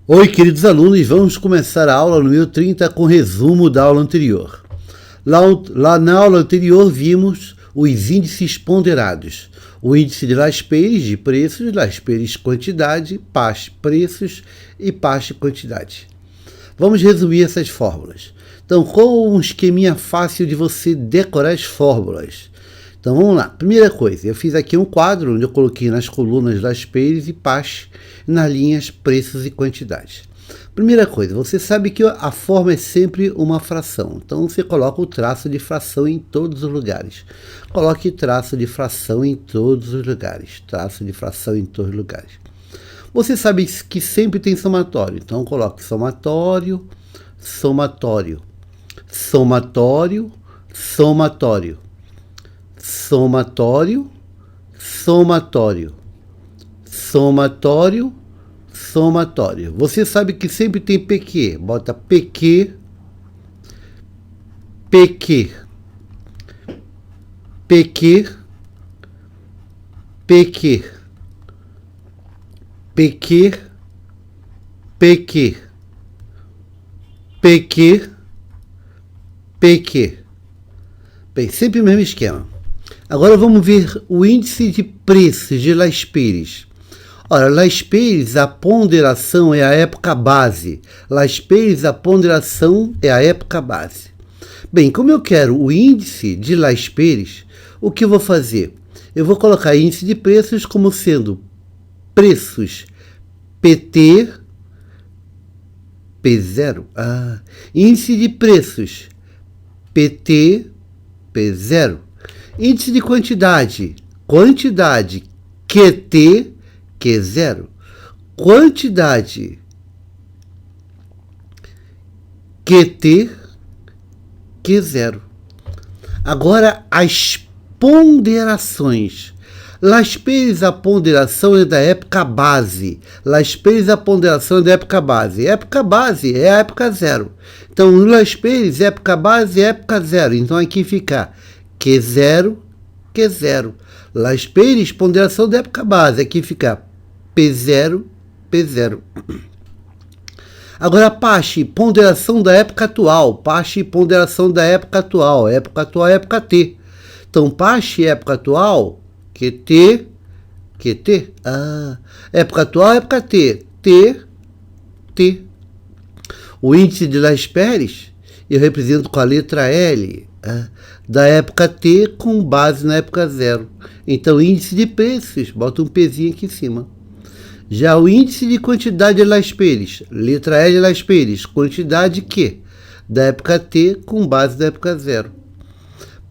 Oi, queridos alunos, vamos começar a aula número 30 com resumo da aula anterior. Lá na aula anterior vimos os índices ponderados. O índice de Las Peyres de preços, Las Peyres quantidade, PAS preços e PAS quantidade. Vamos resumir essas fórmulas. Então, qual um esqueminha fácil de você decorar as fórmulas? Então, vamos lá. Primeira coisa, eu fiz aqui um quadro onde eu coloquei nas colunas Las Peyres e PAS, nas linhas preços e quantidade. Primeira coisa, você sabe que a forma é sempre uma fração. Então, você coloca o traço de fração em todos os lugares. Coloque traço de fração em todos os lugares. Traço de fração em todos os lugares. Você sabe que sempre tem somatório. Então, coloque somatório, somatório, somatório, somatório. Somatório, somatório, somatório, somatório. Você sabe que sempre tem PQ. Bota PQ, PQ, PQ, PQ, PQ, PQ, PQ, PQ. Bem, sempre o mesmo esquema. Agora vamos ver o índice de preços de Las Peyres. Ora, Las Peyres, a ponderação é a época base. Las Peyres, a ponderação é a época base. Bem, como eu quero o índice de Las Peyres, o que eu vou fazer? Eu vou colocar índice de preços como sendo preços PT P0. Índice de preços PT P0. Índice de quantidade, quantidade QT, Q0. Quantidade QT, Q0. Agora, as ponderações. Las Peyres, a ponderação é da época base. Las Peyres, a ponderação é da época base. Época base é a época zero. Então, Las Peyres, época base é época zero. Então, aqui fica Q0, Q0. Las Peyres, ponderação da época base. Aqui fica P0, P0. Agora, PAS, ponderação da época atual. PAS, ponderação da época atual. Época atual é época T. Então, PAS, época atual, QT, QT. Época atual, época T. T, T. O índice de Las Peyres, eu represento com a letra L. Da época T com base na época zero. Então, índice de preços, bota um Pzinho aqui em cima. Já o índice de quantidade de Las Peyres, letra L de Las Peyres, quantidade Q, da época T com base na época zero.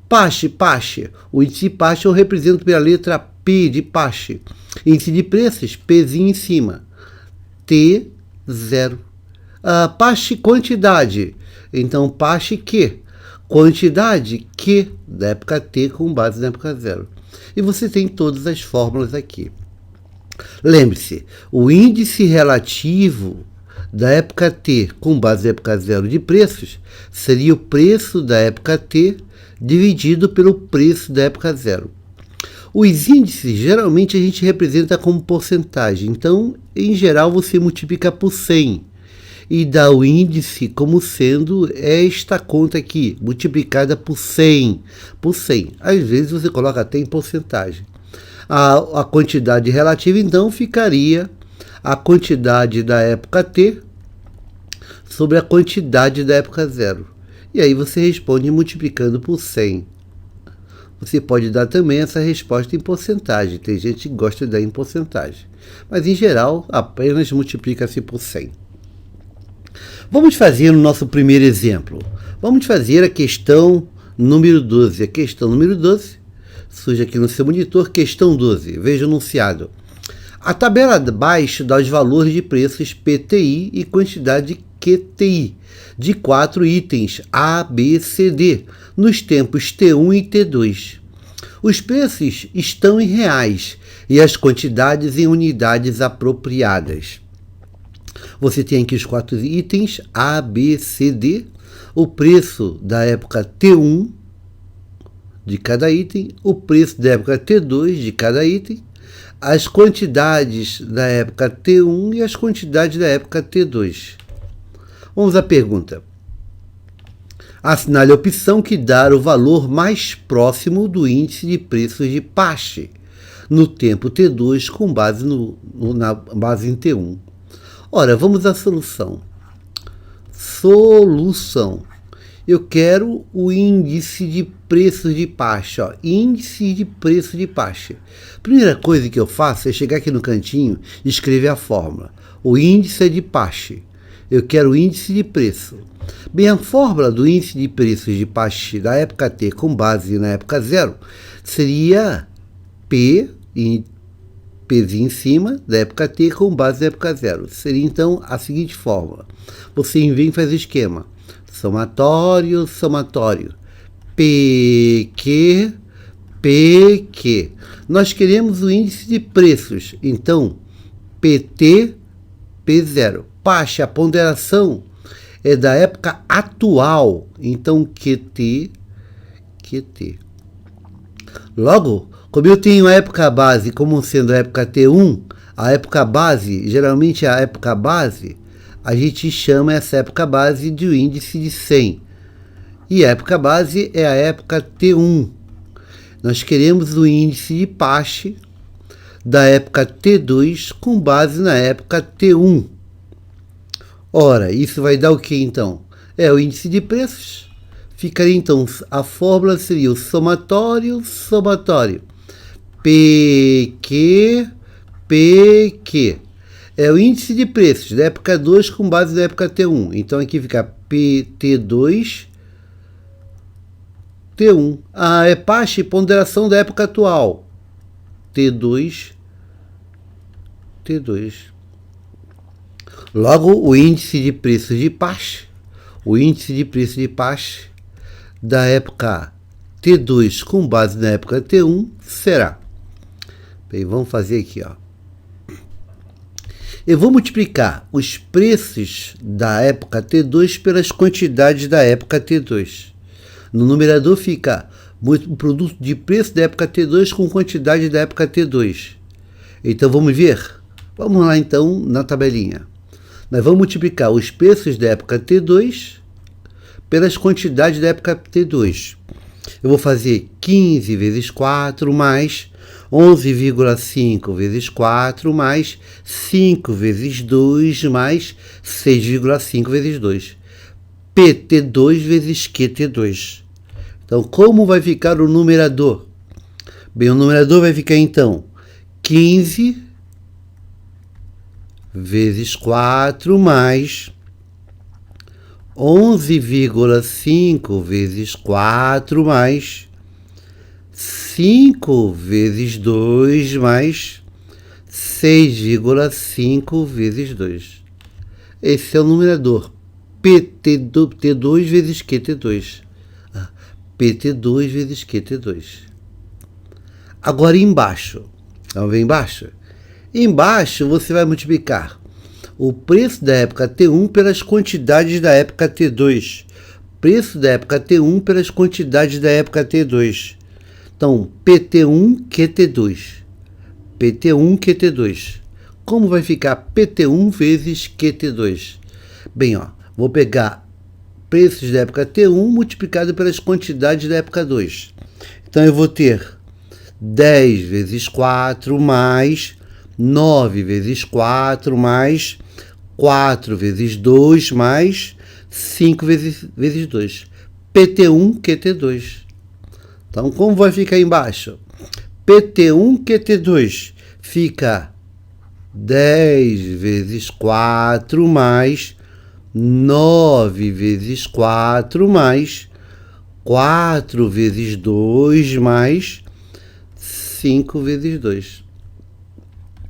PAS, PAS, o índice de PAS eu represento pela letra P de PAS. Índice de preços, Pzinho em cima. T0. PAS, quantidade, então PAS Q. Quantidade Q, da época T com base na época zero. E você tem todas as fórmulas aqui. Lembre-se, o índice relativo da época T com base na época zero de preços seria o preço da época T dividido pelo preço da época zero. Os índices, geralmente, a gente representa como porcentagem. Então, em geral, você multiplica por 100. E dá o índice como sendo esta conta aqui, multiplicada por 100. Por 100. Às vezes você coloca até em porcentagem. A quantidade relativa, então, ficaria a quantidade da época T sobre a quantidade da época zero. E aí você responde multiplicando por 100. Você pode dar também essa resposta em porcentagem. Tem gente que gosta de dar em porcentagem. Mas, em geral, apenas multiplica-se por 100. Vamos fazer o nosso primeiro exemplo. Vamos fazer a questão número 12. A questão número 12, surge aqui no seu monitor, questão 12. Veja o enunciado. A tabela abaixo dá os valores de preços PTI e quantidade QTI de 4 itens A, B, C, D, nos tempos T1 e T2. Os preços estão em reais e as quantidades em unidades apropriadas. Você tem aqui os 4 itens A, B, C, D, o preço da época T1 de cada item, o preço da época T2 de cada item, as quantidades da época T1 e as quantidades da época T2. Vamos à pergunta. Assinale a opção que dá o valor mais próximo do índice de preços de Pache no tempo T2 com base na base em T1. Ora, vamos à solução. Solução. Eu quero o índice de preços de Pache. Índice de preço de Pache. Primeira coisa que eu faço é chegar aqui no cantinho e escrever a fórmula. O índice é de Pache. Eu quero o índice de preço. Bem, a fórmula do índice de preços de Pache da época T com base na época 0 seria P, Pzinho em cima, da época T com base na época 0. Seria então a seguinte fórmula. Você vem e faz o esquema. Somatório, somatório. PQ, PQ. Nós queremos o índice de preços. Então, PT, P0. Pache, a ponderação é da época atual. Então, QT, QT. Logo, como eu tenho a época base como sendo a época T1, a época base, geralmente a época base, a gente chama essa época base de índice de 100. E a época base é a época T1. Nós queremos o índice de Pache da época T2 com base na época T1. Ora, isso vai dar o que então? É o índice de preços. Ficaria então, a fórmula seria o somatório, somatório. PQ, PQ. É o índice de preços da época 2 com base na época T1. Então aqui fica PT2, T1. É Pache, ponderação da época atual. T2, T2. Logo, o índice de preços de Pache, o índice de preço de Pache da época T2 com base na época T1 será. Bem, vamos fazer aqui, Eu vou multiplicar os preços da época T2 pelas quantidades da época T2. No numerador fica o produto de preço da época T2 com quantidade da época T2. Então vamos ver? Vamos lá então na tabelinha. Nós vamos multiplicar os preços da época T2 pelas quantidades da época T2. Eu vou fazer 15 vezes 4 mais 11,5 vezes 4 mais 5 vezes 2 mais 6,5 vezes 2. PT2 vezes QT2. Então, como vai ficar o numerador? Bem, o numerador vai ficar então 15 vezes 4 mais 11,5 vezes 4 mais 5 vezes 2 mais 6,5 vezes 2. Esse é o numerador. PT2 vezes QT2. PT2 vezes QT2. Agora embaixo. Vamos ver embaixo? Embaixo você vai multiplicar o preço da época T1 pelas quantidades da época T2. Preço da época T1 pelas quantidades da época T2. Então, PT1, QT2. PT1, QT2. Como vai ficar PT1 vezes QT2? Bem, vou pegar preços da época T1 multiplicado pelas quantidades da época 2. Então, eu vou ter 10 vezes 4 mais 9 vezes 4 mais 4 vezes 2 mais 5 vezes 2. PT1, QT2. Então, como vai ficar aí embaixo? PT1, QT2 fica 10 vezes 4 mais 9 vezes 4 mais 4 vezes 2 mais 5 vezes 2.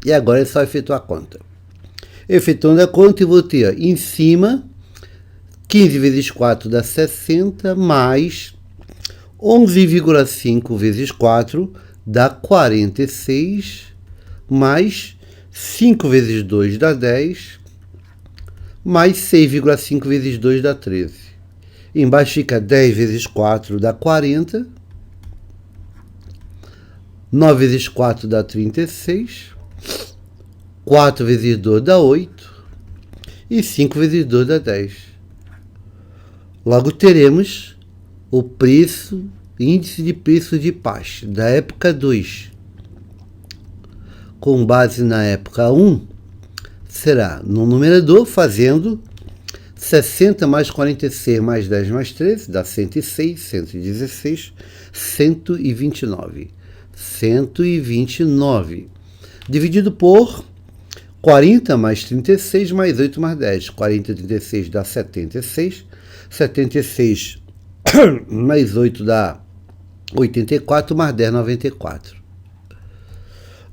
E agora é só efetuar a conta. Efetuando a conta, eu vou ter em cima 15 vezes 4 dá 60, mais 11,5 vezes 4 dá 46, mais 5 vezes 2 dá 10, mais 6,5 vezes 2 dá 13. Embaixo fica 10 vezes 4 dá 40, 9 vezes 4 dá 36. 4 vezes 2 dá 8. E 5 vezes 2 dá 10. Logo teremos o preço, índice de preço de Pasch da época 2. Com base na época 1, será no numerador fazendo 60 mais 46 mais 10 mais 13, dá 106, 116, 129. 129. Dividido por 40 mais 36 mais 8 mais 10. 40 e 36 dá 76. 76 mais 8 dá 84, mais 10, 94.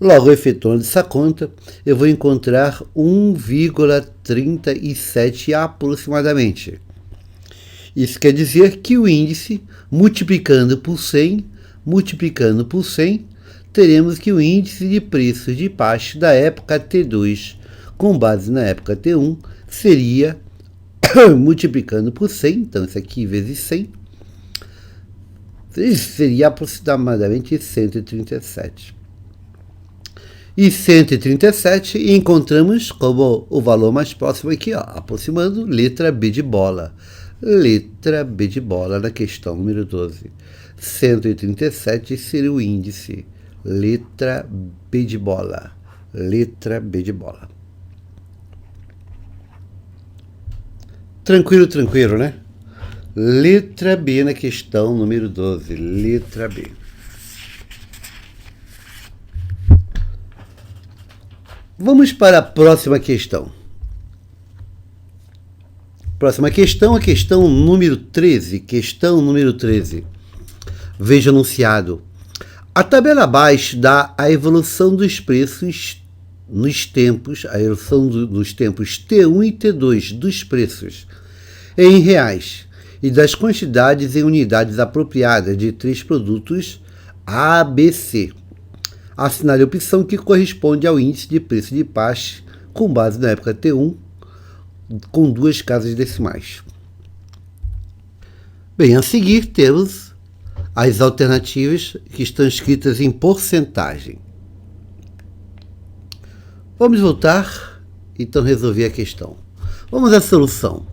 Logo, efetuando essa conta, eu vou encontrar 1,37 aproximadamente. Isso quer dizer que o índice, multiplicando por 100, teremos que o índice de preços de Pasch da época T2, com base na época T1, seria, multiplicando por 100, então isso aqui vezes 100, seria aproximadamente 137. E 137 encontramos como o valor mais próximo aqui, ó, aproximando, letra B de bola. Letra B de bola na questão número 12. 137 seria o índice. Letra B de bola. Letra B de bola. Tranquilo, tranquilo, né? Letra B na questão número 12. Letra B. Vamos para a próxima questão. Próxima questão, a questão número 13. Questão número 13. Veja enunciado. A tabela abaixo dá a evolução dos preços nos tempos, a evolução dos tempos T1 e T2 dos preços em reais e das quantidades em unidades apropriadas de 3 produtos ABC. Assinale a opção que corresponde ao índice de preço de Pasch com base na época T1 com 2 casas decimais. Bem, a seguir temos as alternativas que estão escritas em porcentagem. Vamos voltar, então, resolver a questão. Vamos à solução.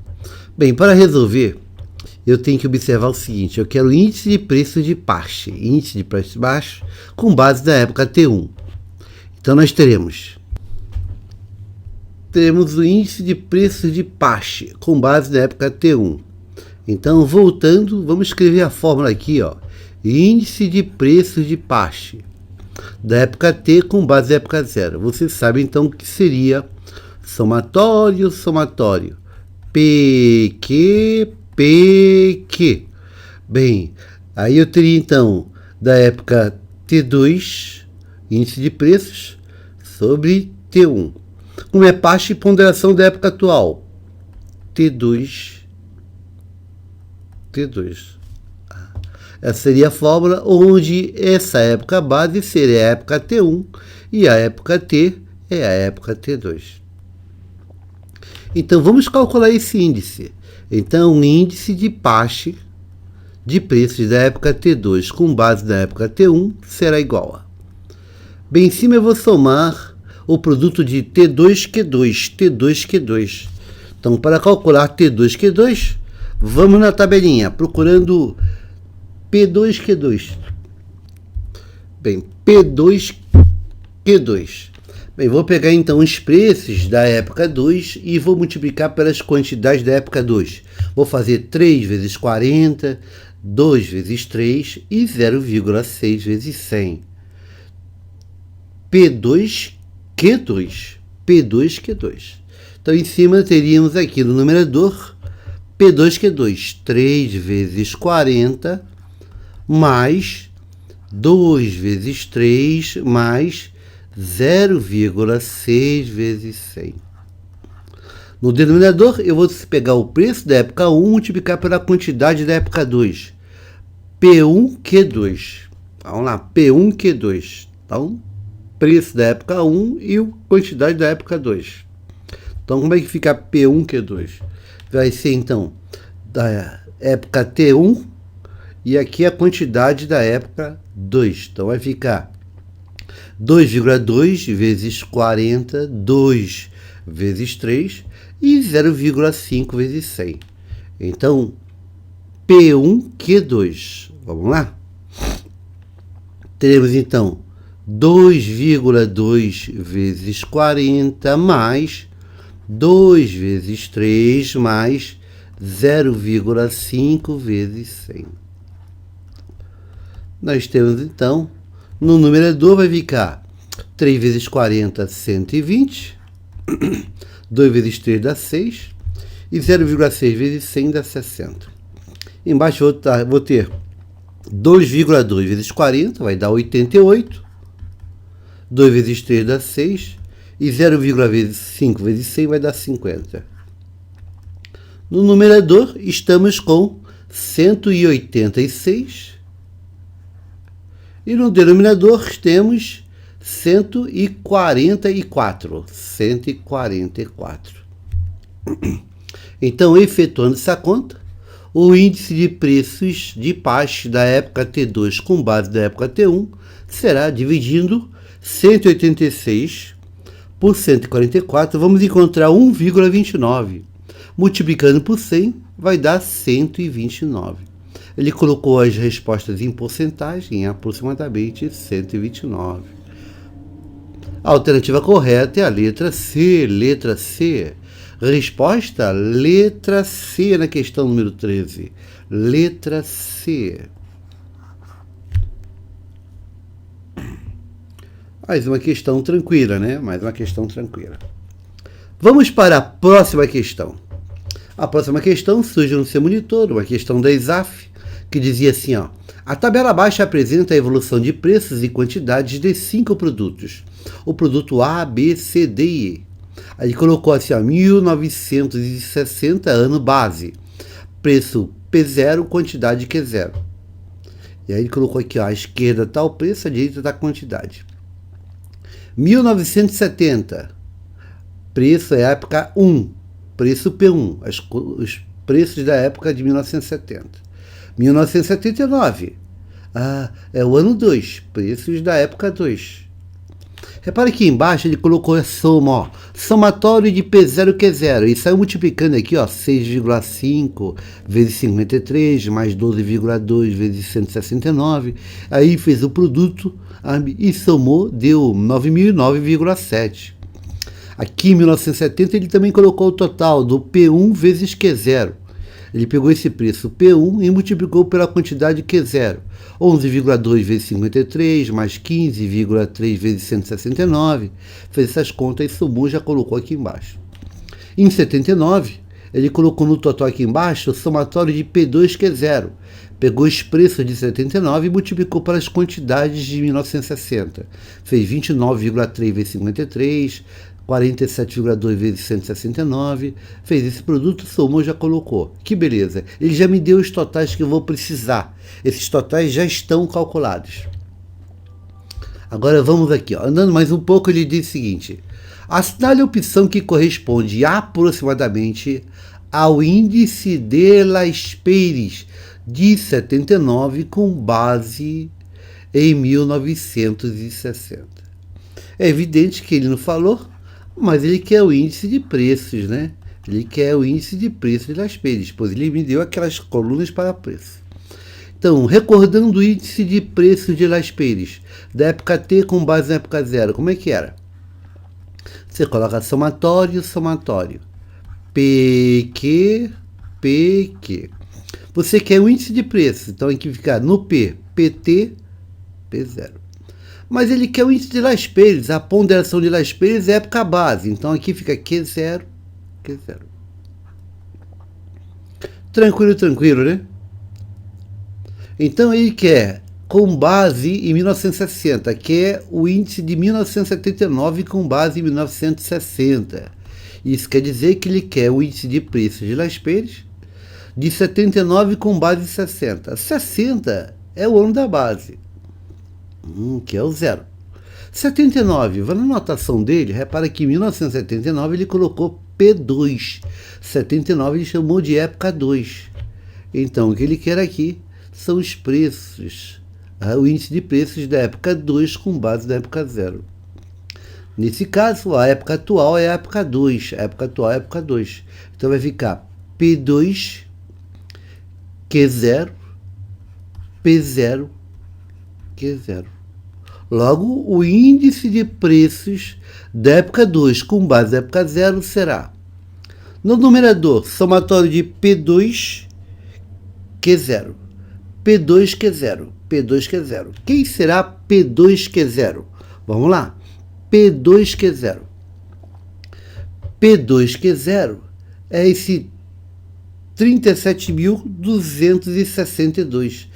Bem, para resolver, eu tenho que observar o seguinte, eu quero o índice de preço de Pasch, índice de preço baixo, com base na época T1. Então, nós teremos o índice de preço de Pasch, com base na época T1. Então, voltando, vamos escrever a fórmula aqui, ó. Índice de preço de Pasch, da época T, com base na época 0. Você sabe, então, que seria somatório. PQ. Bem, aí eu teria então da época T2, índice de preços, sobre T1. Como é Pasch e ponderação da época atual? T2. Essa seria a fórmula onde essa época base seria a época T1 e a época T é a época T2. Então, vamos calcular esse índice. Então, o índice de Pasch de preços da época T2 com base na época T1 será igual a... Bem, em cima eu vou somar o produto de T2Q2. Então, para calcular T2Q2, vamos na tabelinha, procurando P2Q2. Bem, P2Q2. Bem, vou pegar então os preços da época 2 e vou multiplicar pelas quantidades da época 2. Vou fazer 3 vezes 40, 2 vezes 3 e 0,6 vezes 100. P2Q2. Então, em cima teríamos aqui no numerador P2Q2, 3 vezes 40 mais 2 vezes 3 mais 0,6 vezes 100. No denominador, eu vou pegar o preço da época 1 e multiplicar pela quantidade da época 2. P1Q2. Vamos lá, P1Q2. Então, preço da época 1 e quantidade da época 2. Então, como é que fica P1Q2? Vai ser, então, da época T1 e aqui a quantidade da época 2. Então, vai ficar 2,2 vezes 40, 2 vezes 3 e 0,5 vezes 100. Então, P1Q2. Vamos lá? Teremos, então, 2,2 vezes 40 mais 2 vezes 3 mais 0,5 vezes 100. Nós temos, então, no numerador vai ficar 3 vezes 40, 120. 2 vezes 3 dá 6. E 0,6 vezes 100 dá 60. Embaixo vou ter 2,2 vezes 40, vai dar 88. 2 vezes 3 dá 6. E 0,5 vezes 100 vai dar 50. No numerador, estamos com 186. E no denominador, temos 144. 144. Então, efetuando essa conta, o índice de preços de PAS da época T2 com base da época T1 será dividindo 186 por 144, vamos encontrar 1,29. Multiplicando por 100, vai dar 129. Ele colocou as respostas em porcentagem, em aproximadamente 129. A alternativa correta é a letra C. Letra C. Resposta, letra C na questão número 13. Letra C. Mais uma questão tranquila, né? Mais uma questão tranquila. Vamos para a próxima questão. A próxima questão surge no seu monitor, uma questão da ISAF, que dizia assim, ó: a tabela abaixo apresenta a evolução de preços e quantidades de 5 produtos. O produto A, B, C, D e E. Aí colocou assim, ó, 1960, ano base. Preço P0, quantidade Q0. E aí ele colocou aqui, ó, à esquerda está o preço, à direita está a quantidade. 1970, preço é época 1, preço P1, os preços da época de 1970. 1979, é o ano 2, preços da época 2. Repare que embaixo ele colocou a soma, ó, somatório de P0 Q0, e saiu multiplicando aqui, ó, 6,5 vezes 53, mais 12,2 vezes 169, aí fez o produto e somou, deu 9.009,7. Aqui em 1970 ele também colocou o total do P1 vezes Q0. Ele pegou esse preço P1 e multiplicou pela quantidade Q0. 11,2 vezes 53, mais 15,3 vezes 169. Fez essas contas e somou, já colocou aqui embaixo. Em 79, ele colocou no total aqui embaixo o somatório de P2 Q0. Pegou os preços de 79 e multiplicou pelas quantidades de 1960. Fez 29,3 vezes 53, 47,2 vezes 169, fez esse produto, somou, já colocou. Que beleza! Ele já me deu os totais que eu vou precisar. Esses totais já estão calculados. Agora vamos aqui, ó. Andando mais um pouco, ele diz o seguinte: assinale a opção que corresponde aproximadamente ao índice de Las Peyres de 79 com base em 1960. É evidente que ele não falou, mas ele quer o índice de preços, né? Ele quer o índice de preços de Las Peyres, pois ele me deu aquelas colunas para preço. Então, recordando o índice de preços de Las Peyres, da época T com base na época 0, como é que era? Você coloca somatório, somatório. PQ, PQ. Você quer o índice de preço, então aqui fica no P, PT, P0. Mas ele quer o índice de Las Peyres, a ponderação de Las Peyres é época base, então aqui fica Q0, Q0. Tranquilo, tranquilo, né? Então ele quer, com base em 1960, que é o índice de 1979 com base em 1960. Isso quer dizer que ele quer o índice de preços de Las Peyres de 79 com base em 60. 60 é o ano da base, que é o 0. 79, vai na anotação dele, repara que em 1979 ele colocou P2. 79 ele chamou de época 2. Então o que ele quer aqui são os preços o índice de preços da época 2 com base na época 0. Nesse caso, a época atual é a época 2. A época atual é a época 2. Então vai ficar P2, Q0, P0, Q0. Logo, o índice de preços da época 2 com base na época 0 será, no numerador, somatório de P2, Q0. P2, Q0. P2, Q0. Quem será P2, Q0? Vamos lá. P2, Q0. P2, Q0 é esse 37.262.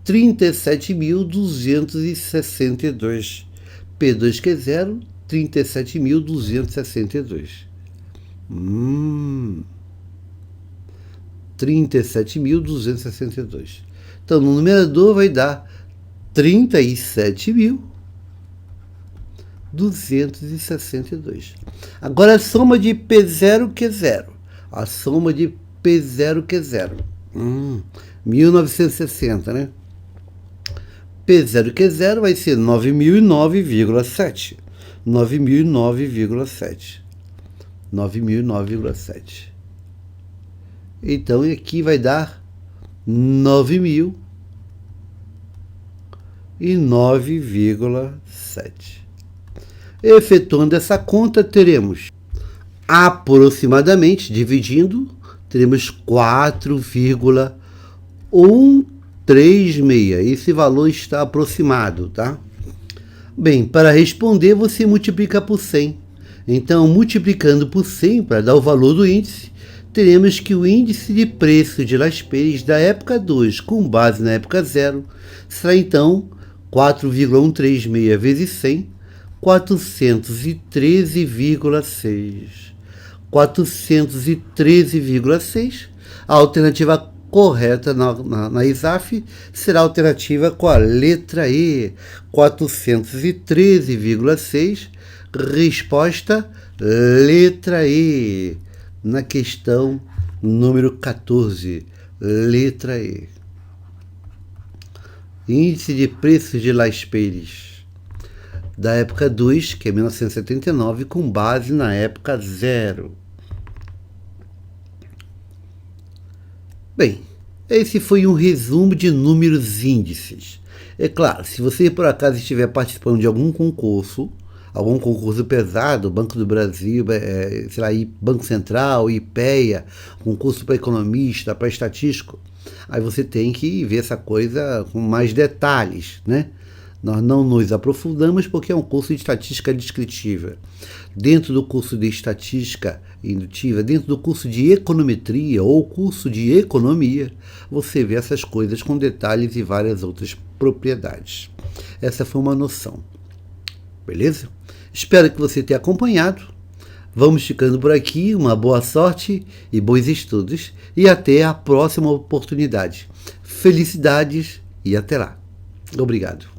37.262. P2, Q0, 37.262. 37.262. Então, no numerador vai dar 37.262. Agora a soma de P0, Q0. A soma de P0, Q0. 1960, né? P0, Q0 vai ser 9.009,7. 9.009,7. 9.009,7. Então, aqui vai dar 9.009,7. Efetuando essa conta, teremos aproximadamente, dividindo, teremos 4,136. Esse valor está aproximado, tá? Bem, para responder, você multiplica por 100. Então, multiplicando por 100 para dar o valor do índice, teremos que o índice de preço de Las Pérez da época 2 com base na época 0 será então 4,136 vezes 100, 413,6. 413,6. A alternativa correta na ISAF será a alternativa com a letra E. 413,6. Resposta letra E. Na questão número 14, letra E. Índice de preços de Las Pérez da época 2, que é 1979, com base na época 0. Bem, esse foi um resumo de números índices. É claro, se você por acaso estiver participando de algum concurso pesado, Banco do Brasil, sei lá, Banco Central, IPEA, concurso para economista, para estatístico, aí você tem que ver essa coisa com mais detalhes, né? Nós não nos aprofundamos porque é um curso de estatística descritiva. Dentro do curso de estatística indutiva, dentro do curso de econometria ou curso de economia, você vê essas coisas com detalhes e várias outras propriedades. Essa foi uma noção. Beleza? Espero que você tenha acompanhado. Vamos ficando por aqui. Uma boa sorte e bons estudos. E até a próxima oportunidade. Felicidades e até lá. Obrigado.